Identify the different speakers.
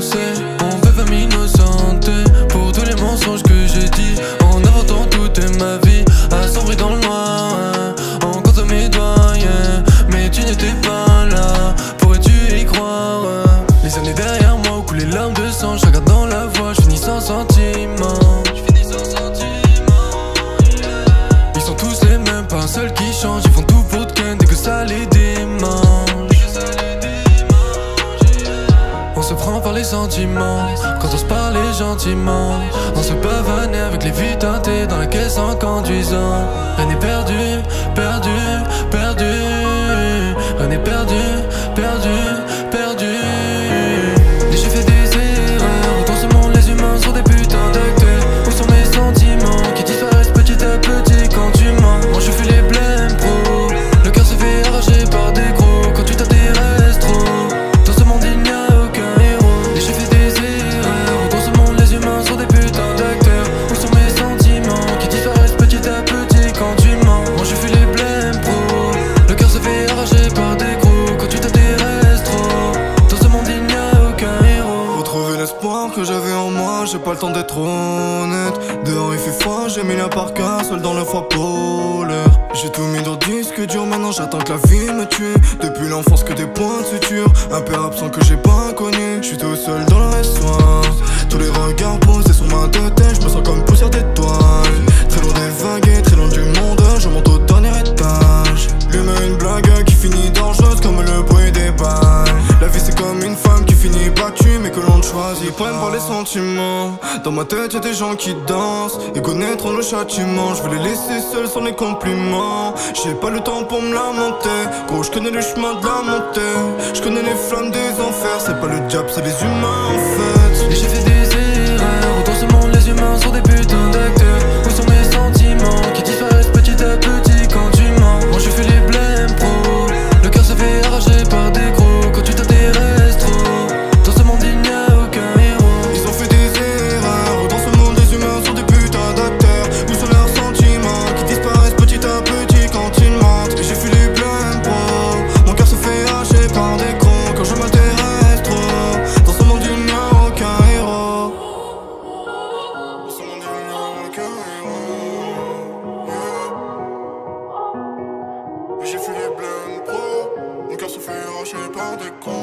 Speaker 1: sais, on veut famille innocente. Pour tous les mensonges que j'ai dit en inventant toute ma vie, assombri dans le noir, en comptant mes doigts, yeah. Mais tu n'étais pas là, pourrais-tu y croire? Les années derrière moi où coulent les larmes de sang, je regarde dans la voie, je finis sans sentiment. Ils sont tous les mêmes, pas un seul qui change. Ils font tout pour te ken dès que ça les démange. On se prend par les sentiments quand on se parlait gentiment. On se pavanait avec les vies teintées dans la caisse en conduisant. Rien n'est perdu, perdu, perdu. Rien n'est perdu, perdu, perdu. Et j'ai fait des erreurs. Dans ce monde les humains sont des putains d'acteurs. Où sont mes sentiments qui disparaissent petit à petit quand tu mens? Moi je fais les blèmes pro. Le cœur se fait arracher par des gros quand tu t'intéresses trop. Dans ce monde il n'y a aucun héros. Et j'ai fait des erreurs. Dans ce monde les humains sont des putains d'acteurs. Où sont mes sentiments qui disparaissent petit à petit quand tu mens? Moi je fais les blèmes pro. Le cœur se fait arracher par des gros quand tu t'intéresses trop. Dans ce monde il n'y a aucun héros.
Speaker 2: Retrouver l'espoir que j'avais en moi, j'ai pas le temps d'être honnête. Dehors il fait froid, j'ai mis la parka, seul dans le froid polaire. J'ai tout mis dans le disque dur, maintenant j'attends que la vie me tue. Depuis l'enfance que des points de suture, un père absent que j'ai pas connu. J'suis tout seul dans le soir, tous les regards posés sur ma tête, je me sens comme poussière d'étoiles. Très loin des vagues et très loin du monde, je monte au dernier étage. Lui met une blague qui finit dangereuse comme le bruit des balles. La vie c'est comme une femme qui finit battue mais que l'on ne choisit pas. Par les sentiments, dans ma tête y'a des gens qui dansent et connaîtront le châtiment. Je veux les laisser seuls sans les compliments. J'ai pas le temps pour me lamenter. Gros je connais le chemin de la montée, je connais les flammes des enfers. C'est pas le diable c'est les humains en fait.
Speaker 1: Et j'ai fait des erreurs. Dans ce monde les humains sont des putains d'acteurs. Où sont mes sentiments qui disparaissent petit à petit quand tu mens? Moi je fais les blèmes pro. Le cœur se fait arracher par des gros quand tu t'intéresses trop. Dans ce monde il n'y a aucun héros.
Speaker 2: Ils ont fait des erreurs. Dans ce monde les humains sont des putains d'acteurs. Où sont leurs sentiments qui disparaissent petit à petit quand ils mentent? Et j'ai fui les blèmes pro. Mon cœur se fait arracher par des gros quand je m'intéresse trop. Dans ce monde il n'y a aucun héros. Dans ce monde il n'y a aucun héros. J'ai fui les blèmes pro. Mon cœur se fait arracher par des gros.